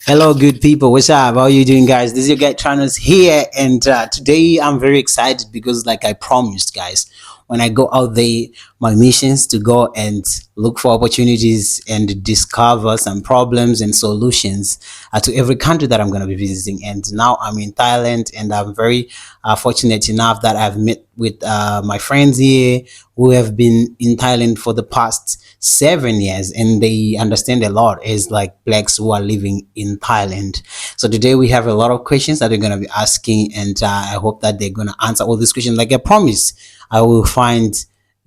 Hello, good people. What's up? How are you doing, guys? This is your guy Tranos here, and today I'm very excited because, like I promised, guys, when I go out there, my mission is to go and look for opportunities and discover some problems and solutions to every country that I'm going to be visiting. And now I'm in Thailand, and I'm very fortunate enough that I've met with my friends here who have been in Thailand for the past 7 years, and they understand a lot as like blacks who are living in Thailand. So today we have a lot of questions that we're going to be asking, and I hope that they're going to answer all these questions. Like I promised, I will find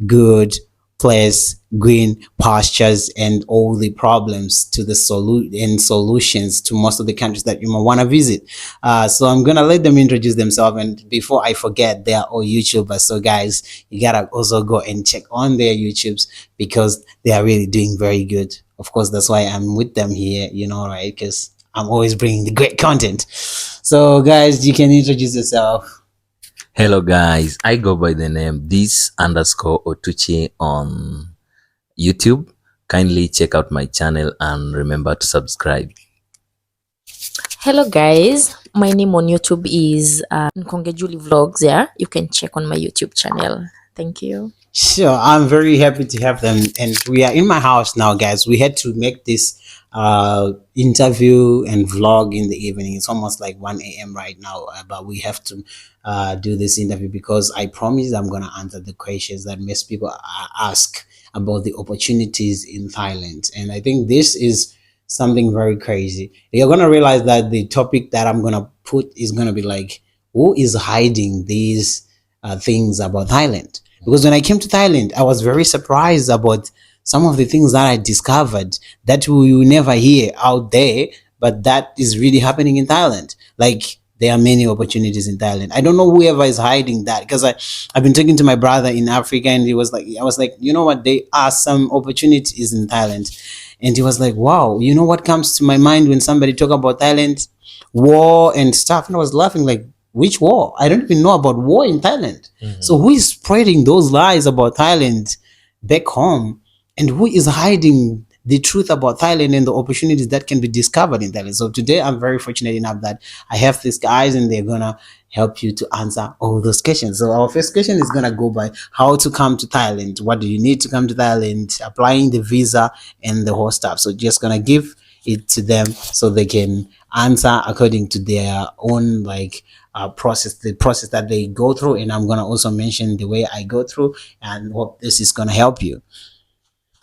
good place, green pastures, and all the problems to the solutions to most of the countries that you might want to visit. So I'm gonna let them introduce themselves, and before I forget, they are all YouTubers. So guys, you gotta also go and check on their YouTubes because they are really doing very good. Of course, that's why I'm with them here, right? Because I'm always bringing the great content. So guys, you can introduce yourself. Hello guys, I go by the name this_Otuchi on YouTube. Kindly check out my channel and remember to subscribe. Hello guys, my name on YouTube is Nkonge Julie Vlogs. Yeah, you can check on my YouTube channel. Thank you. Sure, I'm very happy to have them, and we are in my house now, guys. We had to make this interview and vlog in the evening. It's almost like 1 a.m. right now, but we have to do this interview because I promise I'm gonna answer the questions that most people ask about the opportunities in Thailand, and I think this is something very crazy. You're gonna realize that the topic that I'm gonna put is gonna be like, who is hiding these things about Thailand? Because when I came to Thailand, I was very surprised about some of the things that I discovered that we will never hear out there, but that is really happening in Thailand. Like there are many opportunities in Thailand. I don't know whoever is hiding that, because I've been talking to my brother in Africa, and I was like, you know what? There are some opportunities in Thailand. And he was like, wow, you know what comes to my mind when somebody talk about Thailand? War and stuff. And I was laughing like, which war? I don't even know about war in Thailand. So who is spreading those lies about Thailand back home? And who is hiding the truth about Thailand and the opportunities that can be discovered in Thailand? So today I'm very fortunate enough that I have these guys, and they're gonna help you to answer all those questions. So our first question is gonna go by how to come to Thailand. What do you need to come to Thailand? Applying the visa and the whole stuff. So just gonna give it to them so they can answer according to their own the process that they go through, and I'm gonna also mention the way I go through, and hope this is gonna help you.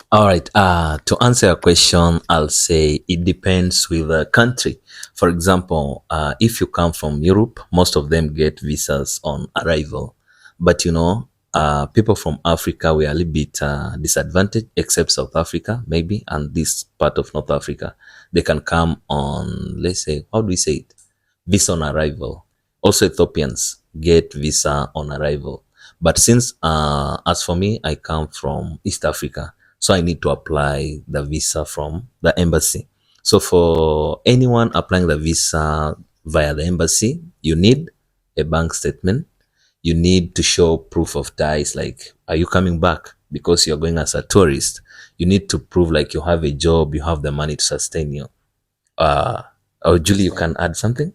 All right, to answer your question, I'll say it depends with the country. For example, if you come from Europe, most of them get visas on arrival. But people from Africa, we are a little bit disadvantaged, except South Africa, maybe, and this part of North Africa. They can come on, let's say, how do we say it? Visa on arrival. Also, Ethiopians get visa on arrival. But since, as for me, I come from East Africa, so I need to apply the visa from the embassy. So for anyone applying the visa via the embassy, you need a bank statement. You need to show proof of ties, like, are you coming back? Because you're going as a tourist. You need to prove like you have a job, you have the money to sustain you. Julie, you can add something?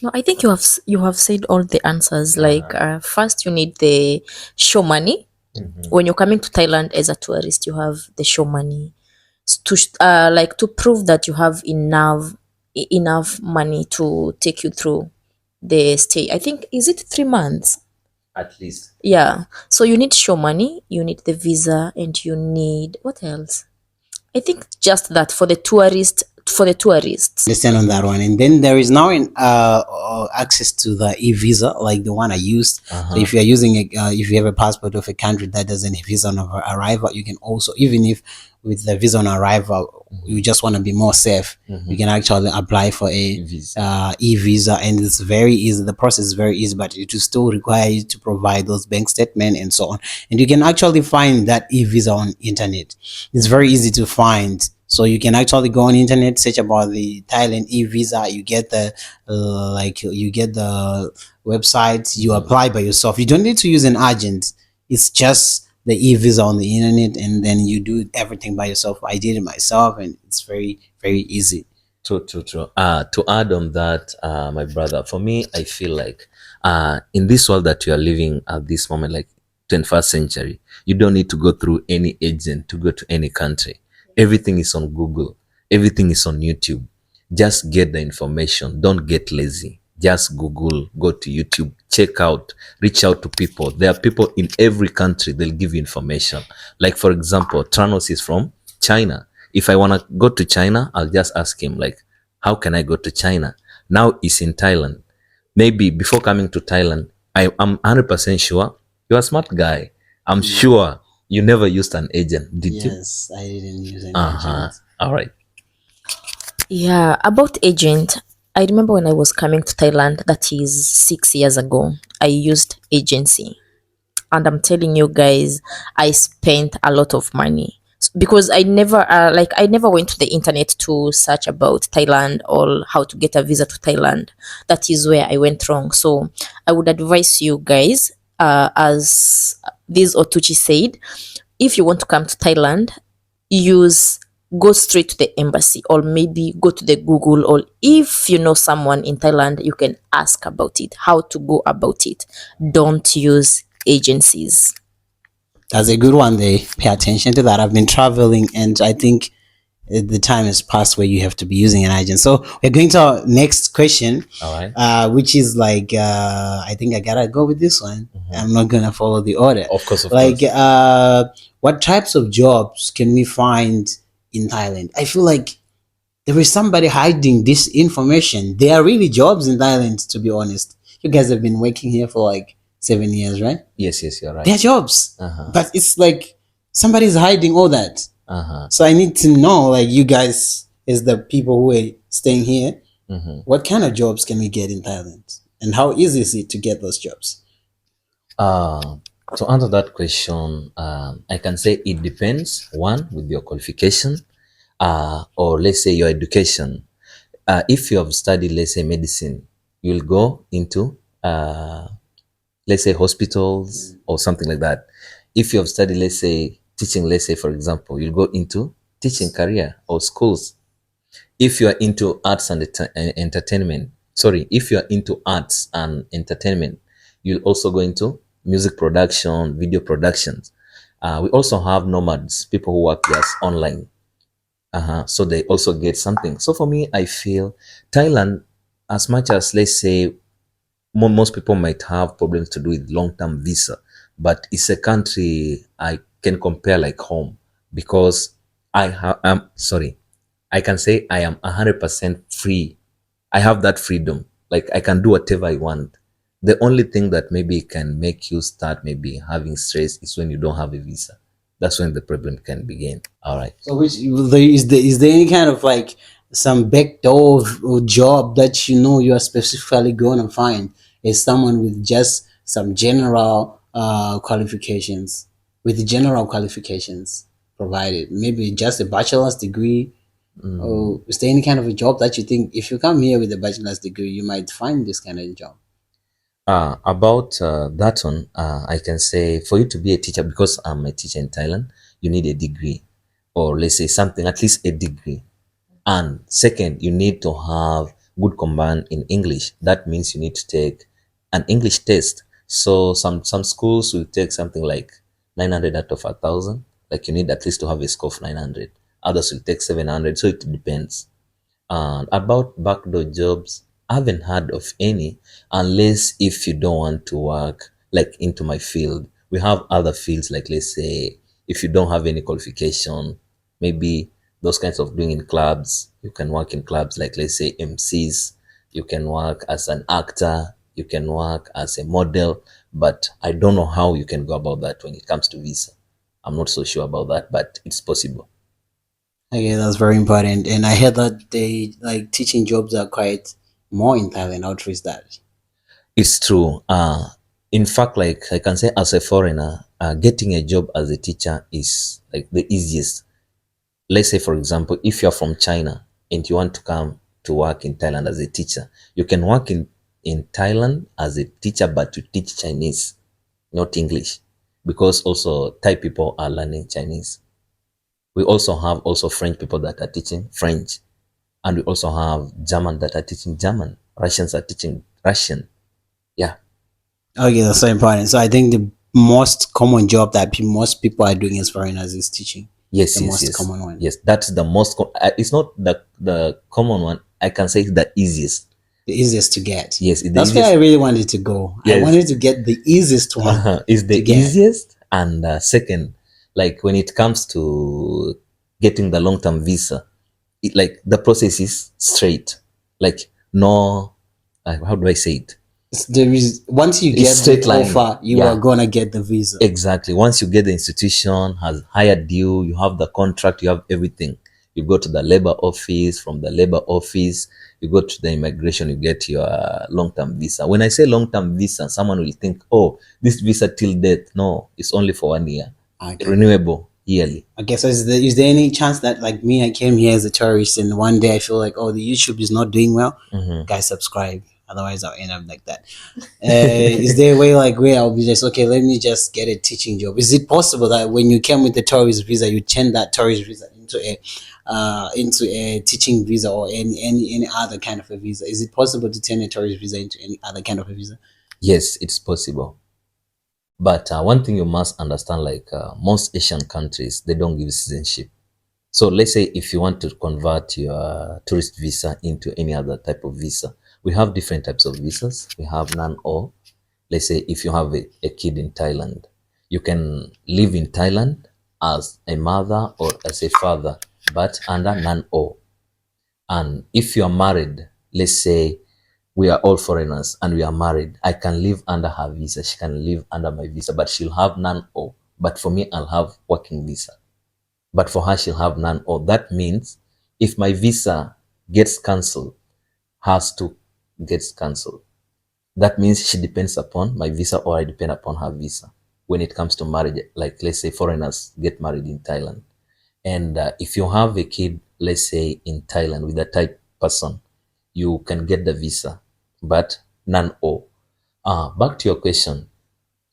No, I think you have said all the answers. Like first, you need the show money. When you're coming to Thailand as a tourist, you have the show money to prove that you have enough money to take you through the stay. I think, is it 3 months? At least. Yeah. So you need show money, you need the visa, and you need what else? I think just that for the tourists. Understand on that one. And then there is now access to the e-visa, like the one I used. So if you're using if you have a passport of a country that doesn't have visa on arrival, you can also, even if with the visa on arrival, you just want to be more safe, you can actually apply for a e-visa, and it's very easy. The process is very easy, but it will still require you to provide those bank statements and so on. And you can actually find that e-visa on internet. It's very easy to find. So you can actually go on internet, search about the Thailand e-visa. You get the you get the website. You apply by yourself. You don't need to use an agent. It's just the e-visa on the internet, and then you do everything by yourself. I did it myself, and it's very, very easy. True, true, true. To add on that, my brother, for me, I feel like in this world that you are living at this moment, like 21st century, you don't need to go through any agent to go to any country. Everything is on Google. Everything is on YouTube. Just get the information. Don't get lazy. Just Google, go to YouTube, check out, reach out to people. There are people in every country, they'll give you information. Like, for example, Tranos is from China. If I want to go to China, I'll just ask him, like, how can I go to China? Now he's in Thailand. Maybe before coming to Thailand, I'm 100% sure you're a smart guy. I'm sure you never used an agent, did you? Yes, I didn't use any Uh-huh. agent. All right. Yeah, about agent, I remember when I was coming to Thailand, that is 6 years ago, I used agency. And I'm telling you guys, I spent a lot of money because I never went to the internet to search about Thailand or how to get a visa to Thailand. That is where I went wrong. So I would advise you guys, as this Otuchi said, if you want to come to Thailand, use go straight to the embassy, or maybe go to the Google, or if you know someone in Thailand, you can ask about it, how to go about it. Don't use agencies. That's a good one. They pay attention to that. I've been traveling, and I think the time has passed where you have to be using an agent. So we're going to our next question, All right. which is like, I think I gotta go with this one. I'm not gonna follow the order. Of course, of Like, course. what types of jobs can we find in Thailand? I feel like there is somebody hiding this information. There are really jobs in Thailand, to be honest. You guys have been working here for like 7 years, right? Yes, yes, you're right. There are jobs, Uh-huh. but it's like somebody's hiding all that. Uh-huh. So I need to know, like, you guys, as the people who are staying here, Mm-hmm. what kind of jobs can we get in Thailand, and how easy is it to get those jobs? To answer that question, I can say it depends, one, with your qualification, or let's say your education. If you have studied, let's say, medicine, you'll go into, let's say, hospitals or something like that. If you have studied, let's say, teaching, let's say, for example, you'll go into teaching career or schools. If you are into arts and entertainment, sorry, if you are into arts and entertainment, you'll also go into music production, video productions. We also have nomads, people who work just online. So they also get something. So for me, I feel Thailand, as much as, let's say, most people might have problems to do with long-term visa, but it's a country I can compare like home, because I can say I am 100% free. I have that freedom. Like, I can do whatever I want. The only thing that maybe can make you start maybe having stress is when you don't have a visa. That's when the problem can begin. All right. So, is there any kind of like some backdoor job that you know you are specifically going to find is someone with just some general qualifications, with general qualifications provided, maybe just a bachelor's degree? Or is there any kind of a job that you think if you come here with a bachelor's degree, you might find this kind of job? About that one, I can say for you to be a teacher, because I'm a teacher in Thailand, you need a degree, or let's say something, at least a degree. And second, you need to have good command in English. That means you need to take an English test. So some schools will take something like 900 out of 1,000. Like, you need at least to have a score of 900. Others will take 700. So it depends. About backdoor jobs, I haven't heard of any, unless if you don't want to work like into my field. We have other fields, like, let's say, if you don't have any qualification, maybe those kinds of doing in clubs, you can work in clubs, like, let's say, MCs. You can work as an actor, you can work as a model, but I don't know how you can go about that when it comes to visa. I'm not so sure about that, but it's possible. Okay, that's very important. And I heard that they like teaching jobs are quite more in Thailand. How true is that? It's true. In fact, like, I can say, as a foreigner, getting a job as a teacher is like the easiest. Let's say, for example, if you're from China and you want to come to work in Thailand as a teacher, you can work in Thailand as a teacher, but to teach Chinese, not English. because also Thai people are learning Chinese. We also have also French people that are teaching French, and we also have German that are teaching German. Russians are teaching Russian. Yeah. Okay, that's so important. So I think the most common job that most people are doing as foreigners is teaching. Yes, The yes, most yes. common one. Yes, that's the most. It's not the common one. I can say it's the easiest. The easiest to get. Yes, it's the That's where I easiest. really wanted to go. I Yes. wanted to get the easiest one. It's the to get. easiest, and second, like when it comes to getting the long-term visa, like the process is straight. Like no, how do I say it? There is once you It's get straight the line. offer, you Yeah. are gonna get the visa. Exactly. Once you get the institution has hired you, you have the contract, you have everything. You go to the labor office. From the labor office, you go to the immigration, you get your long-term visa. When I say long-term visa, someone will think, oh, this visa till death. No, it's only for 1 year. Okay. Renewable yearly. Okay, so is there any chance that like me, I came here as a tourist and one day I feel like, oh, the YouTube is not doing well? Guys, subscribe. Otherwise, I'll end up like that. Is there a way like where I'll be just okay? Let me just get a teaching job. Is it possible that when you came with the tourist visa, you change that tourist visa into a teaching visa or any other kind of a visa? Is it possible to turn a tourist visa into any other kind of a visa? Yes, it's possible. But one thing you must understand, like most Asian countries, they don't give citizenship. So let's say if you want to convert your tourist visa into any other type of visa, we have different types of visas. We have non-O. Let's say if you have a kid in Thailand, you can live in Thailand as a mother or as a father, but under non-O. And if you are married, let's say we are all foreigners and we are married, I can live under her visa. She can live under my visa, but she'll have non-O. But for me, I'll have working visa. But for her, she'll have non-O. That means if my visa gets cancelled, hers too gets cancelled. That means she depends upon my visa or I depend upon her visa when it comes to marriage. Like let's say foreigners get married in Thailand. And if you have a kid, let's say in Thailand with a Thai person, you can get the visa, but non-O. Back to your question,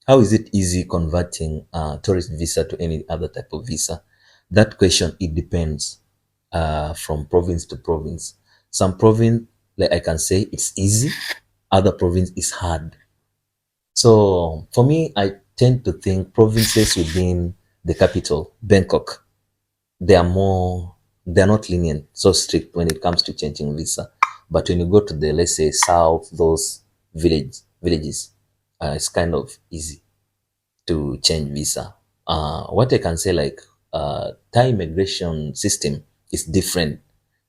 how is it easy converting tourist visa to any other type of visa? That question, it depends from province to province. Some province, like I can say, it's easy. Other province is hard. So for me, I tend to think provinces within the capital, Bangkok, they're not lenient, so strict when it comes to changing visa. But when you go to the, let's say, south, those villages, it's kind of easy to change visa. What I can say, like Thai immigration system is different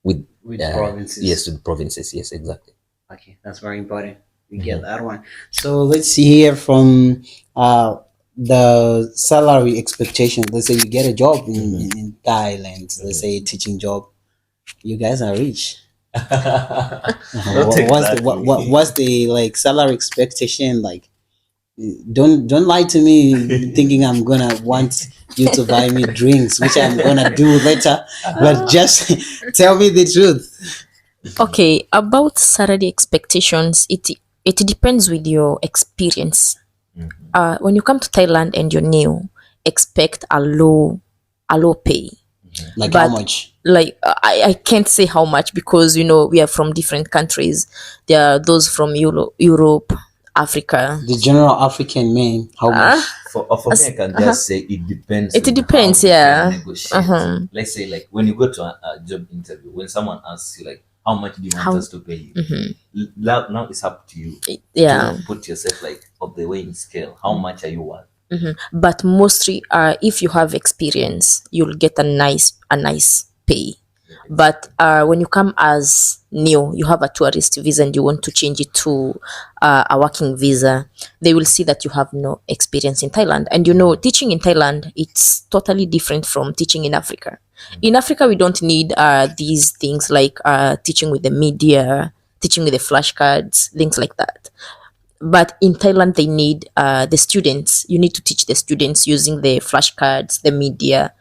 with provinces. Yes, with provinces. Yes, exactly. Okay, that's very important. We get that one. So let's see here from the salary expectation. Let's say you get a job in Thailand. Let's say a teaching job. You guys are rich. What's the like salary expectation like? Don't lie to me thinking I'm gonna want you to buy me drinks, which I'm gonna do later. But just tell me the truth. Okay, about salary expectations, it depends with your experience. When you come to Thailand and you're new, expect a low pay. Like But how much? like I can't say how much because we are from different countries. There are those from Europe, Africa. The general African man, how much? For me, I can just say it depends. It on depends, how you yeah. can negotiate. Let's say, like when you go to a job interview, when someone asks you, like, how much do you want us to pay you? Now it's up to you Yeah. to put yourself like of the weighing scale. How much are you worth? But mostly, if you have experience, you'll get a nice pay. But when you come as new, you have a tourist visa and you want to change it to a working visa, they will see that you have no experience in Thailand. And teaching in Thailand, it's totally different from teaching in Africa. In Africa, we don't need these things like teaching with the media, teaching with the flashcards, things like that. But in Thailand, they need the students. You need to teach the students using the flashcards, the media.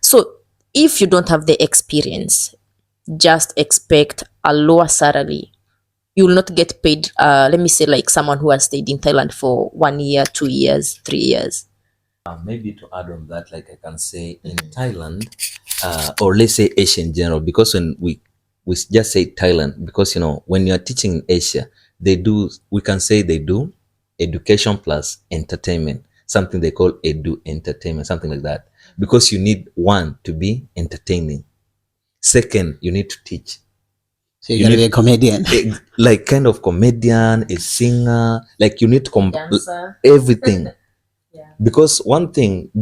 So if you don't have the experience, just expect a lower salary. You will not get paid, let me say, like someone who has stayed in Thailand for 1 year, 2 years, 3 years. Maybe to add on that, like I can say in Thailand, or let's say Asia in general, because when we just say Thailand, because when you are teaching in Asia, we can say they do education plus entertainment, something they call edu entertainment, something like that, because you need one to be entertaining, second you need to teach. So you're gonna be a comedian. Like kind of comedian, a singer, like you need to Dancer. everything. Yeah. Because one thing,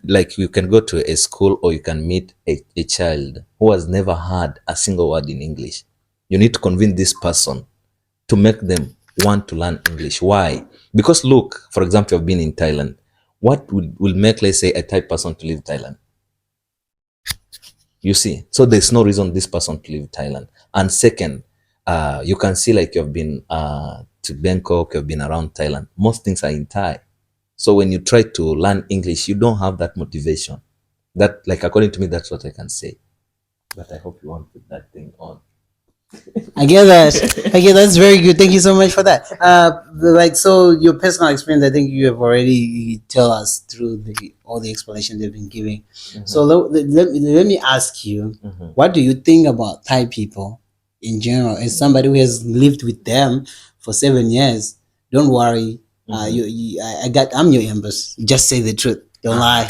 like you can go to a school or you can meet a child who has never heard a single word in English. You need to convince this person to make them want to learn English. Why? Because look, for example, you've been in Thailand. What will make, let's say, a Thai person to leave Thailand? You see, so there's no reason this person to leave Thailand. And second, you can see like you've been to Bangkok, you've been around Thailand. Most things are in Thai. So when you try to learn English, you don't have that motivation. That, like, according to me, that's what I can say. But I hope you won't put that thing on. I get that. I get that's very good. Thank you so much for that. Like, so your personal experience, I think you have already tell us through all the explanation they've been giving. So let me ask you, what do you think about Thai people in general? As somebody who has lived with them for 7 years, don't worry. I'm your empress. Just say the truth. Don't lie.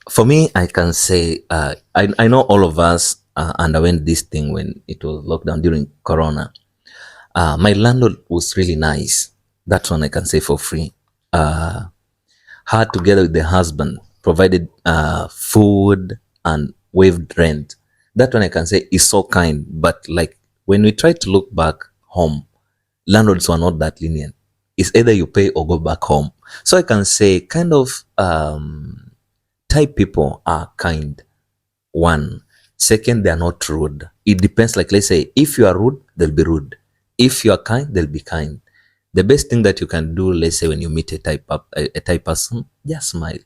For me, I can say I know all of us underwent this thing when it was lockdown during Corona. My landlord was really nice. That one I can say for free. Her together with the husband provided food and waived rent. That one I can say is so kind. But like when we try to look back home, landlords were not that lenient. It's either you pay or go back home. So I can say kind of Thai people are kind. One. Second, they are not rude. It depends. Like, let's say, if you are rude, they'll be rude. If you are kind, they'll be kind. The best thing that you can do, let's say, when you meet a Thai person, just smile.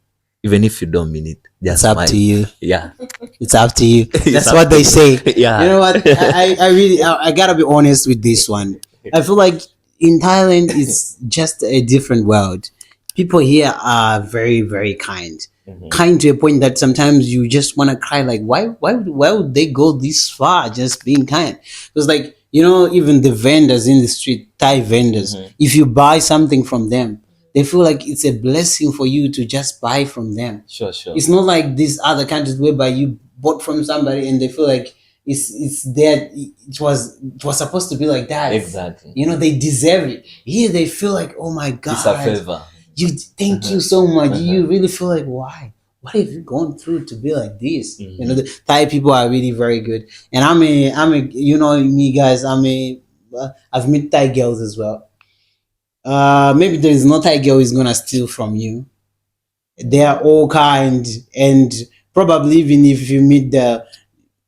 Even if you don't mean it, just It's smile. up to you. Yeah. It's up to you. That's up what to they you. say. Yeah. You know what? I really I gotta be honest with this one. I feel like in Thailand it's just a different world. People here are very, very kind. Kind to a point that sometimes you just want to cry. Like, why would they go this far just being kind? Because, like, even the vendors in the street, Thai vendors, if you buy something from them, they feel like it's a blessing for you to just buy from them. Sure. It's not like these other countries whereby you bought from somebody and they feel like it's there. It was supposed to be like that. Exactly. They deserve it. Here they feel like, oh my god, It's a favor. Thank you so much. You really feel like, why? What have you gone through to be like this? The Thai people are really very good. And I'm a me guys, I've met Thai girls as well. Maybe there is no Thai girl who's gonna steal from you. They are all kind, and probably even if you meet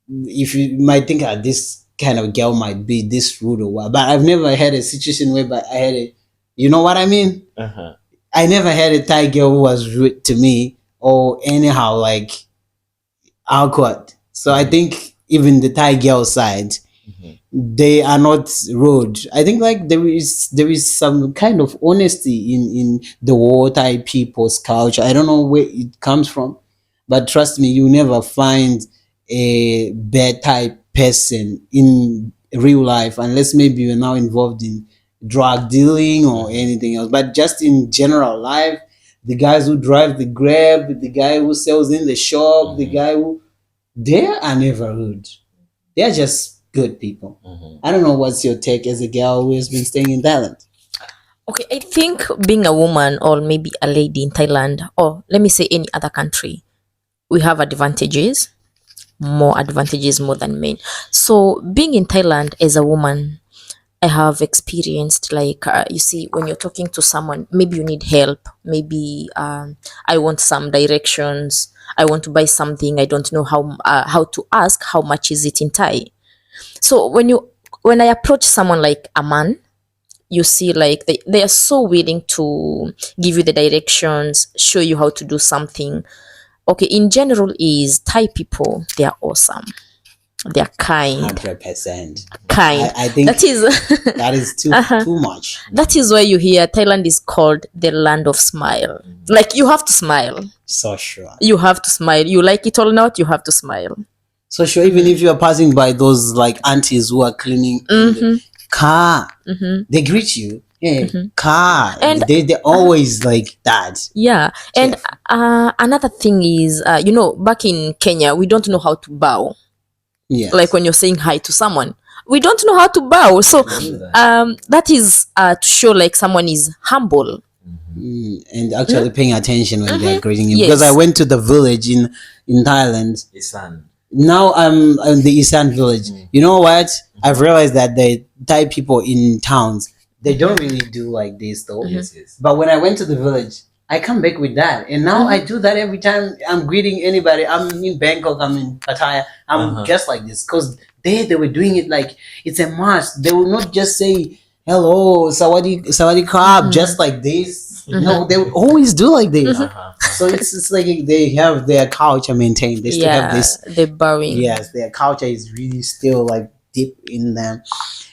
if you might think that this kind of girl might be this rude or what, but I've never had a situation whereby I had you know what I mean? I never had a Thai girl who was rude to me or anyhow like awkward. So I think even the Thai girl side, they are not rude. I think like there is some kind of honesty in the whole Thai people's culture. I don't know where it comes from, but trust me, you never find a bad Thai person in real life unless maybe you're now involved in drug dealing or anything else. But just in general life, the guys who drive the Grab, the guy who sells in the shop, the guy who they are never rude. They are just good people. I don't know what's your take as a girl who has been staying in Thailand. Okay, I think being a woman or maybe a lady in Thailand, or let me say any other country, we have advantages, more advantages more than men. So being in Thailand as a woman, I have experienced like you see when you're talking to someone, maybe you need help, maybe I want some directions, I want to buy something, I don't know how to ask how much is it in Thai. So when I approach someone like a man, you see like they are so willing to give you the directions, show you how to do something. Okay, in general is Thai people, they are awesome. They are kind. 100%. kind. I think That is that is too Uh-huh. too much. that is why you hear Thailand is called the land of smile. Like you have to smile. So sure. You have to smile. You like it or not, you have to smile. So sure, even if you are passing by those like aunties who are cleaning in the car, they greet you. Hey, car. And They always like that. yeah, and Cheerful. another thing is, back in Kenya, we don't know how to bow. Yes. Like when you're saying hi to someone, we don't know how to bow. So that is to show like someone is humble. And actually paying attention when they are greeting you. Yes. Because I went to the village in Thailand. Isan. Now I'm in the Eastern village. You know what? I've realized that the Thai people in towns, they don't really do like this though. Yes, yes. But when I went to the village, I come back with that, and now I do that every time I'm greeting anybody. I'm in Bangkok, I'm in Pattaya, I'm just like this because they were doing it like it's a must. They will not just say hello, sawadi krab, just like this. No, they would always do like this. So it's like they have their culture maintained. They still have this. The bowing. Yes, their culture is really still like deep in them.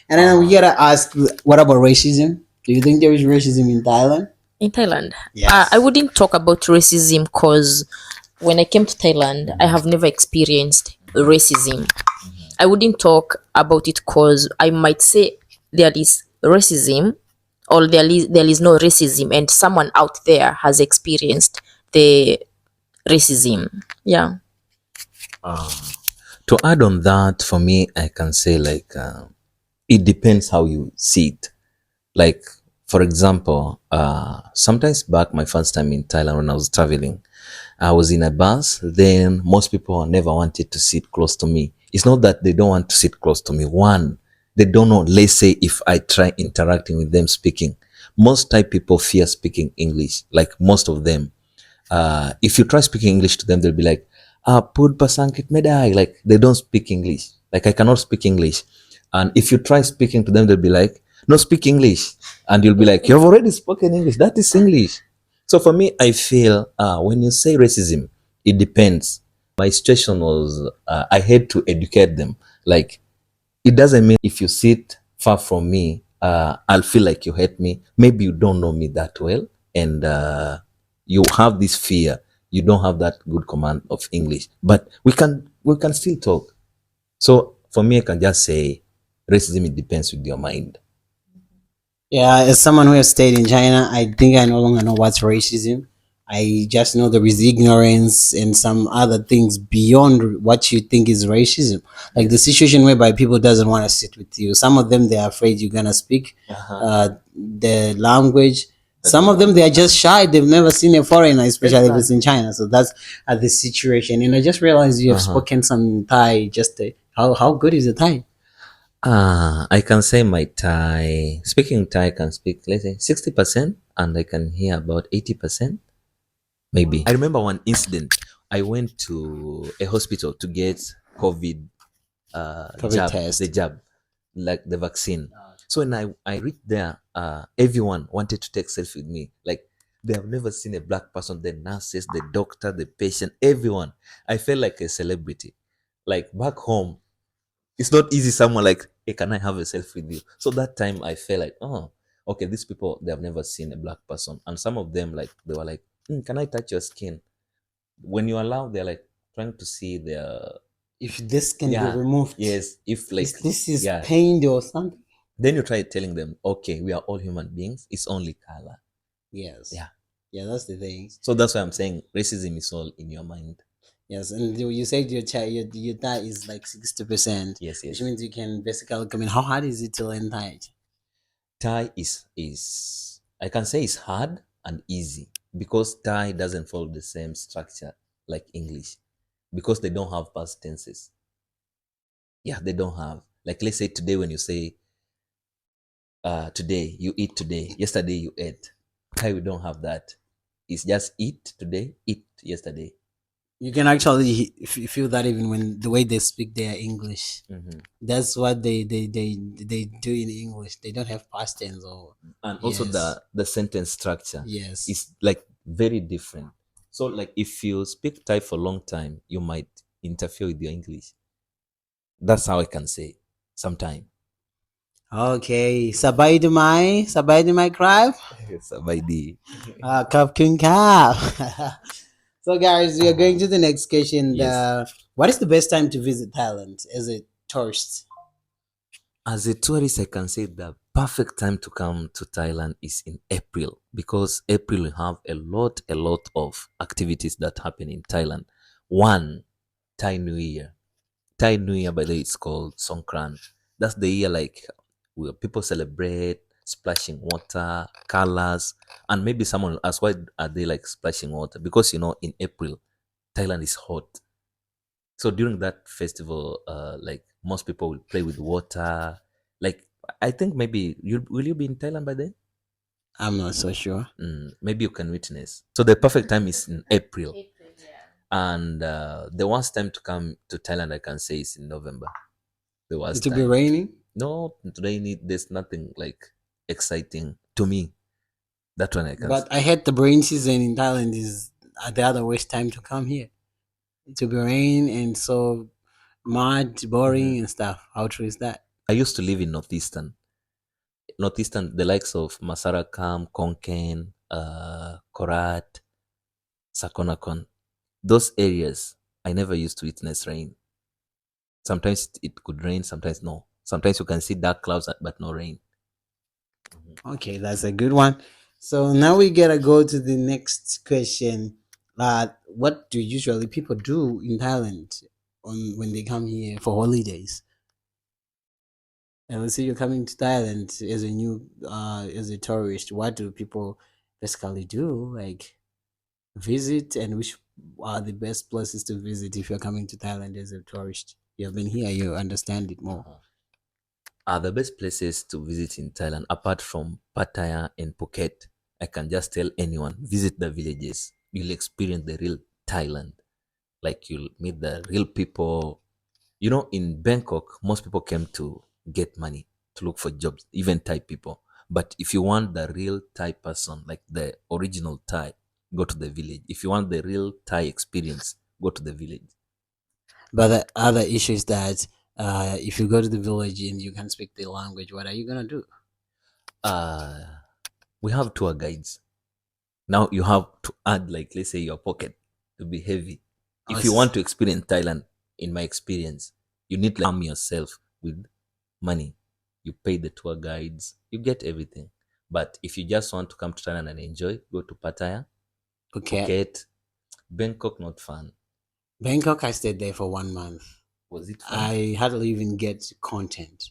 And then we gotta ask, what about racism? Do you think there is racism in Thailand? In Thailand, Yes. I wouldn't talk about racism because when I came to Thailand, I have never experienced racism. I wouldn't talk about it because I might say there is racism or there is no racism, and someone out there has experienced the racism. Yeah. To add on that, for me, I can say like it depends how you see it. Like, for example, sometimes back my first time in Thailand when I was traveling, I was in a bus. Then most people never wanted to sit close to me. It's not that they don't want to sit close to me. One, they don't know. Let's say if I try interacting with them speaking, most Thai people fear speaking English. Like most of them, if you try speaking English to them, they'll be like, put pasankit medai. Like they don't speak English. Like I cannot speak English. And if you try speaking to them, they'll be like, no, speak English. And you'll be like, you've already spoken English. That is English. So for me, I feel when you say racism, it depends. My situation was I had to educate them. Like it doesn't mean if you sit far from me, I'll feel like you hate me. Maybe you don't know me that well, and you have this fear. You don't have that good command of English, but we can still talk. So for me, I can just say racism. It depends with your mind. Yeah, as someone who has stayed in China, I think I no longer know what's racism. I just know there is ignorance and some other things beyond what you think is racism. Like the situation whereby people doesn't want to sit with you. Some of them they're afraid you're gonna speak the language. Some of them they are just shy. They've never seen a foreigner, especially if it's in China. So that's the situation. And I just realized you have spoken some Thai. Just how good is the Thai? I can say my Thai, speaking Thai, I can speak, let's say 60%, and I can hear about 80%, maybe. I remember one incident. I went to a hospital to get COVID, COVID test. the jab, like the vaccine. So when I reached there, everyone wanted to take selfie with me. Like they have never seen a black person, the nurses, the doctor, the patient, everyone. I felt like a celebrity. Like back home, it's not easy. Someone like, hey, can I have a selfie with you? So that time I felt like, oh, okay, these people, they have never seen a black person. And some of them, like, they were like, can I touch your skin? When you allow, they're like trying to see their, If this can yeah, be removed, yes, if like, this is yeah. pained or something. Then you try telling them, okay, we are all human beings. It's only color. Yes. Yeah. Yeah, that's the thing. So that's why I'm saying racism is all in your mind. Yes, and you said your Thai is like 60%. Yes, yes. Which means you can basically come in. How hard is it to learn Thai? Thai is I can say it's hard and easy because Thai doesn't follow the same structure like English because they don't have past tenses. Yeah, they don't have. Like let's say today when you say today, you eat today, yesterday you ate. Thai we don't have that. It's just eat today, eat yesterday. You can actually feel that even when the way they speak their English. That's what they do in English. They don't have past tense or and also yes. the sentence structure Yes. is like very different. So like if you speak Thai for a long time, you might interfere with your English. That's how I can say sometime. Okay, sabay di mai crab. Sabaidi. Cup King Cup. So, guys, we are going to the next question. Yes. What is the best time to visit Thailand as a tourist? As a tourist, I can say the perfect time to come to Thailand is in April because April we have a lot of activities that happen in Thailand. One, Thai New Year. Thai New Year, by the way, it's called Songkran. That's the year like where people celebrate splashing water, colors, and maybe someone will ask why are they like splashing water? Because in April, Thailand is hot. So during that festival, like most people will play with water. Like I think maybe you will you be in Thailand by then? I'm not so sure. Maybe you can witness. So the perfect time is in April, and the worst time to come to Thailand, I can say, is in November. The It worst will be time. raining, No, today there's nothing like exciting to me. That one I can. but I heard the rain season in Thailand is the other worst time to come here. It will be rain and so mud, boring and stuff. How true is that? I used to live in northeastern, the likes of Masarakam, Konken, Korat, Sakonakon. Those areas, I never used to witness rain. Sometimes it could rain, sometimes no. Sometimes you can see dark clouds but no rain. Okay, that's a good one. So now we gotta go to the next question. What do usually people do in Thailand on when they come here for holidays? And let's say you're coming to Thailand as a new as a tourist. What do people basically do? Like visit, and which are the best places to visit if you're coming to Thailand as a tourist? You have been here, you understand it more. Are the best places to visit in Thailand apart from Pattaya and Phuket? I can just tell anyone visit the villages. You'll experience the real Thailand. Like you'll meet the real people. In Bangkok, most people came to get money, to look for jobs, even Thai people. But if you want the real Thai person, like the original Thai, go to the village. If you want the real Thai experience, go to the village. But the other issue is that if you go to the village and you can speak the language, what are you gonna do? Uh, we have tour guides. Now you have to add, like, let's say your pocket to be heavy. Oh, If you want to experience Thailand, in my experience, you need to arm yourself with money. You pay the tour guides, you get everything. But if you just want to come to Thailand and enjoy, go to Pattaya, Phuket. Phuket, Bangkok, not fun. Bangkok, I stayed there for 1 month. Was it fun? I hardly even get content.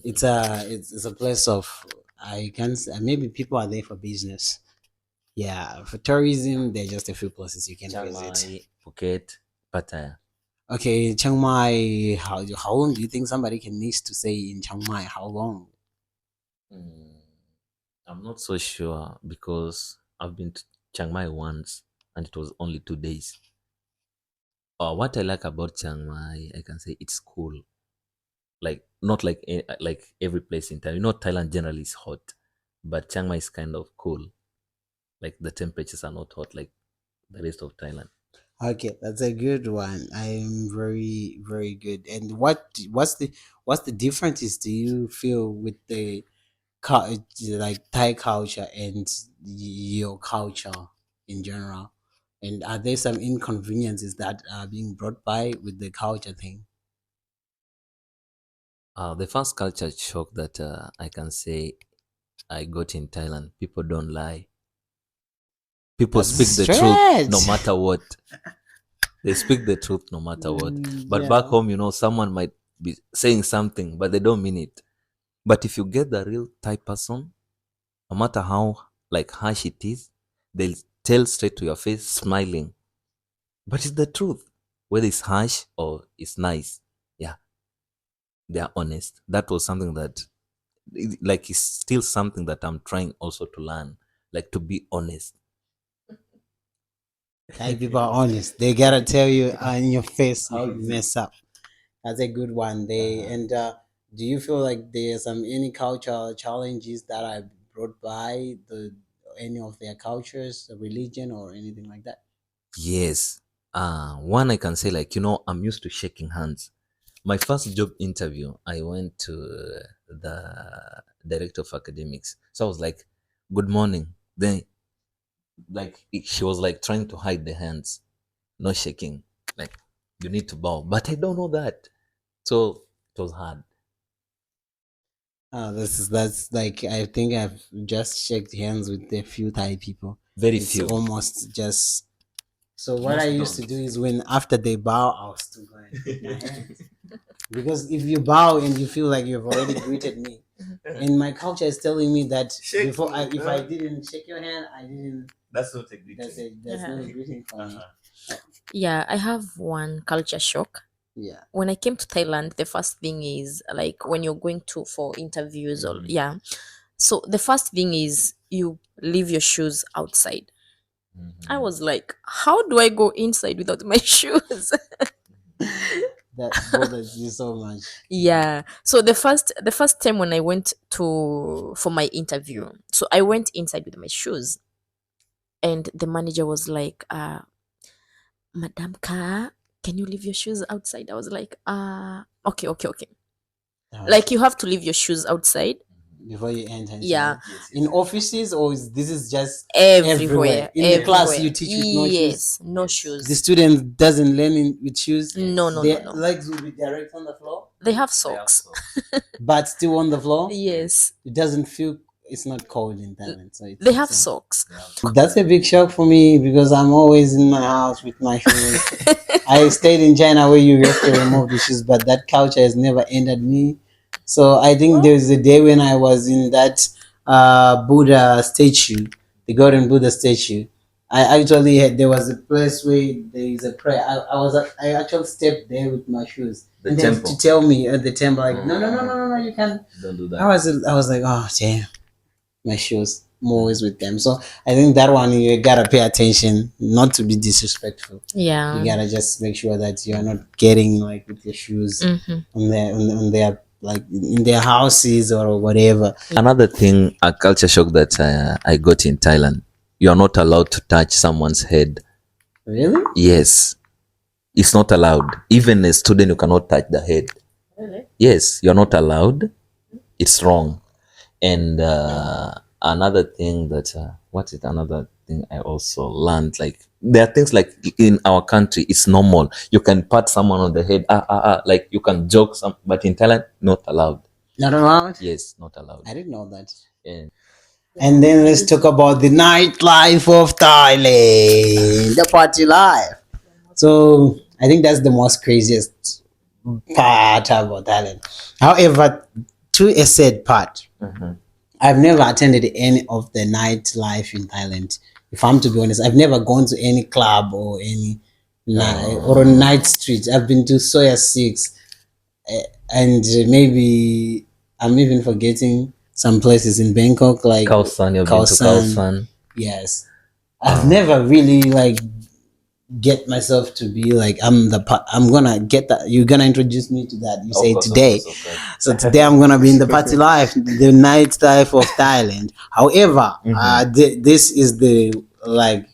It's a place of I can maybe people are there for business. Yeah, for tourism, there are just a few places you can Chiang visit. Mai, Phuket, Pattaya. Okay, Chiang Mai. How long do you think somebody can need to stay in Chiang Mai? How long? Mm, I'm not so sure because I've been to Chiang Mai once and it was only 2 days. What I like about Chiang Mai, I can say it's cool. Like not like like every place in Thailand. Thailand generally is hot, but Chiang Mai is kind of cool. Like the temperatures are not hot like the rest of Thailand. Okay, that's a good one. I'm very very good. And what's the differences do you feel with the like Thai culture and your culture in general? And are there some inconveniences that are being brought by with the culture thing? The first culture shock that I can say I got in Thailand, people don't lie. People That's speak the truth stretch. no matter what. They speak the truth no matter what. But back Yeah. home, someone might be saying something, but they don't mean it. But if you get the real Thai person, no matter how like harsh it is, they'll tell straight to your face, smiling. But it's the truth. Whether it's harsh or it's nice, yeah, they are honest. That was something that, like, is still something that I'm trying also to learn, like to be honest. Thai people are honest. They gotta tell you in your face how you mess up. That's a good one. Do you feel like there's some any cultural challenges that are brought by any of their cultures, religion, or anything like that? Yes. One I can say, like, I'm used to shaking hands. My first job interview, I went to the director of academics. So I was like, "Good morning." Then, like, she was like trying to hide the hands, no shaking. Like, you need to bow, but I don't know that. So it was hard. That's like, I think I've just shook hands with a few Thai people. Very It's few. almost just. So what Most I used to don't. do is, when after they bow, I'll still go and put my hands. Because if you bow and you feel like you've already greeted me, and my culture is telling me that before if I didn't shake your hand, I didn't. That's not a greeting. That's not a greeting for me. Yeah, I have one culture shock. Yeah. When I came to Thailand, the first thing is like when you're going to for interviews or yeah. So the first thing is you leave your shoes outside. I was like, how do I go inside without my shoes? That bothers you so much. Yeah. So the first time when I went to for my interview, so I went inside with my shoes, and the manager was like, Madam Ka, can you leave your shoes outside? I was like, okay, okay, okay. Like you have to leave your shoes outside. Before you enter inside. Yeah. In offices, or this is just Everywhere. in the class Everywhere. you teach with no shoes? Yes, no The shoes. student doesn't learn with shoes. No, no, Their no, no. legs will be direct on the floor, They have socks. but still on the floor. Yes. It doesn't feel. It's not cold in Thailand, so They have socks. that's a big shock for me, because I'm always in my house with my shoes. I stayed in China where you have to remove the shoes, but that culture has never entered me. So I think there's a day when I was in that Buddha statue, the golden Buddha statue. I actually had, there was a place where there is a prayer. I actually stepped there with my shoes. The and then temple. to tell me at the temple, like, no, you can't. Don't do that. I was like, oh damn, my shoes. I'm always with them. So I think that one, you gotta pay attention, not to be disrespectful. Yeah. You gotta just make sure that you're not getting like with your shoes on their like in their houses or whatever. Another thing, a culture shock that I got in Thailand, you are not allowed to touch someone's head. Really? Yes, it's not allowed. Even a student, you cannot touch the head. Really? Yes, you're not allowed. It's wrong. And another thing that, what is another thing I also learned? Like, there are things like in our country, it's normal. You can pat someone on the head, like you can joke some, but in Thailand, not allowed. Not allowed? Yes, not allowed. I didn't know that. And And then let's talk about the nightlife of Thailand, the party life. So I think that's the most craziest part about Thailand. However, to a sad part, I've never attended any of the nightlife in Thailand. If I'm to be honest, I've never gone to any club or any night or a night street. I've been to Soya Six, and maybe I'm even forgetting some places in Bangkok, like Khao San, you've been to Khao San. Yes, I've never really like get myself to be like I'm gonna get that. You're gonna introduce me to that. You say today. Of course. So today I'm gonna be in the party life, the night life of Thailand. However, this is the like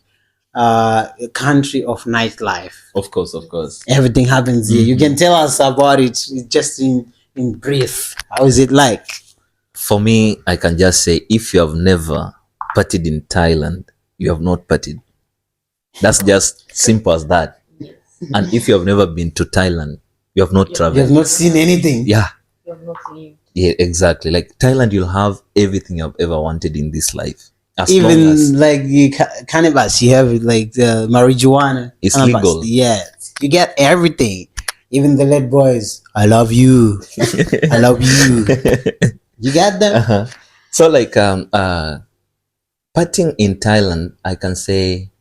country of nightlife. Of course. Everything happens here. You can tell us about it just in brief. How is it like? For me, I can just say, if you have never partied in Thailand, you have not partied. That's just simple as that. And if you have never been to Thailand, you have not You have traveled. not seen anything. Yeah. You have not lived. Yeah, exactly. Like Thailand, you'll have everything you've ever wanted in this life. As long Even as like the cannabis, you have like the marijuana. It's cannabis. legal. Yeah, you get everything. Even the lead boys. I love you. I love you. You got them. So like partying in Thailand, I can say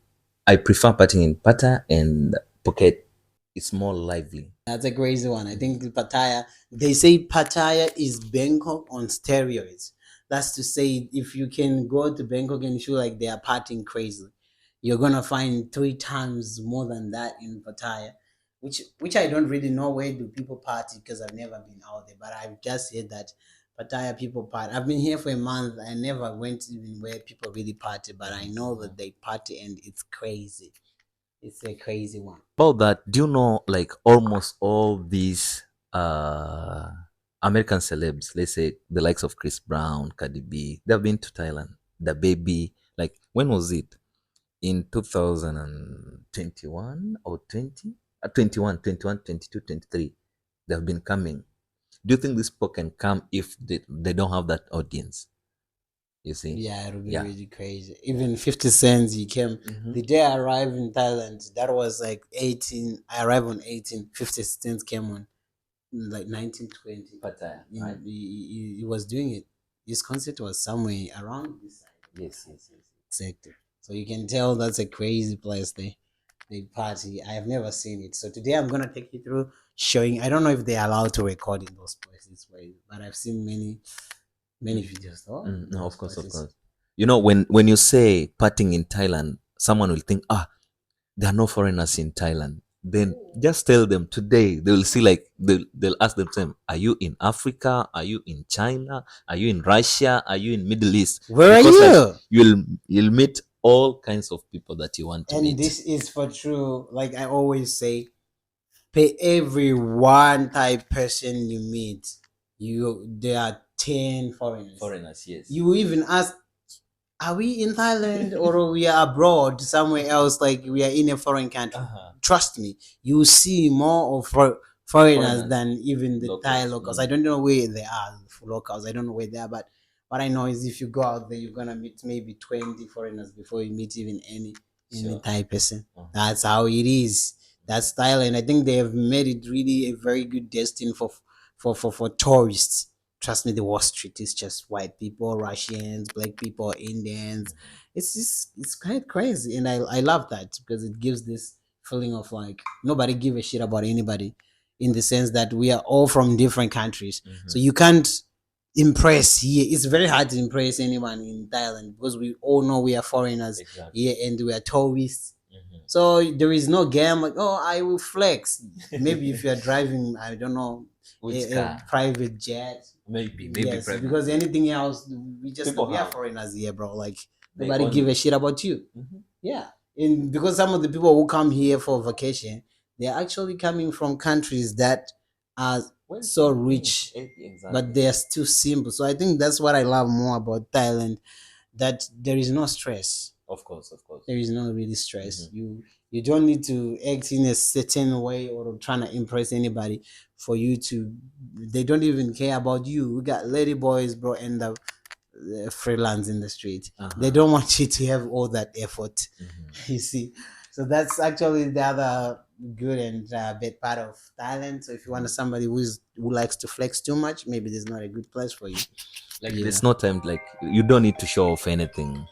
I prefer partying in Pata and Phuket. It's more lively. That's a crazy one. I think Pattaya. They say Pattaya is Bangkok on steroids. That's to say, if you can go to Bangkok and feel like they are partying crazy, you're gonna find 3 times more than that in Pattaya. Which I don't really know where do people party, because I've never been out there. But I've just heard that Pattaya people party. I've been here for a month. I never went even where people really party, but I know that they party and it's crazy. It's a crazy one. About that, do you know like almost all these uh, American celebs, let's say the likes of Chris Brown, Cardi B, they've been to Thailand. The baby, like when was it? In 2021 or 20? 21, 21, 22, 23. They've been coming. Do you think these people can come if they don't have that audience? You see? Yeah, it would be Yeah. really crazy. Even 50 cents, he came. The day I arrived in Thailand, that was like 18. I arrived on 18. 50 cents came on like 1920. Pattaya, You know, right? he was doing it. His concert was somewhere around this side. Yes. Exactly. So you can tell that's a crazy place. They party. I have never seen it. So today I'm gonna take you through showing. I don't know if they're allowed to record in those places, but I've seen many videos. Oh, No, of those course. places. You know, when you say partying in Thailand, someone will think, there are no foreigners in Thailand. Then just tell them today. They will see like they'll ask themselves, are you in Africa? Are you in China? Are you in Russia? Are you in Middle East? Where are Because like you? you'll meet all kinds of people that you want to And meet. this is for true. Like I always say, pay every one type person you meet. There are 10 foreigners. Foreigners, yes. You even ask, are we in Thailand or we are abroad somewhere else, like we are in a foreign country? Trust me, you see more of foreigners than even the Thai locals. I don't know where they are, locals. I don't know where they are, but what I know is if you go out there, you're gonna meet maybe 20 foreigners before you meet even any Thai person. That's how it is. That's Thailand. I think they have made it really a very good destination for tourists. Trust me, the Wall Street is just white people, Russians, black people, Indians. It's quite crazy, and I love that because it gives this feeling of like nobody give a shit about anybody, in the sense that we are all from different countries, so you can't impress here. It's very hard to impress anyone in Thailand because we all know we are foreigners here and we are tourists. So there is no game like, oh, I will flex. Maybe if you are driving, I don't know, a private jet. Maybe Yes, private. because anything else, we are foreigners here, bro. Like nobody give a shit about you. Yeah, and because some of the people who come here for vacation, they're actually coming from countries that are so rich, but they are still simple. So I think that's what I love more about Thailand, that there is no stress. Of course. There is no really stress. You don't need to act in a certain way or trying to impress anybody for you to. They don't even care about you. We got lady boys, bro, and the freelance in the street. They don't want you to have all that effort. You see, so that's actually the other good and bad part of Thailand. So if you want somebody who likes to flex too much, maybe there's not a good place for you. Like there's no time. Like you don't need to show off anything.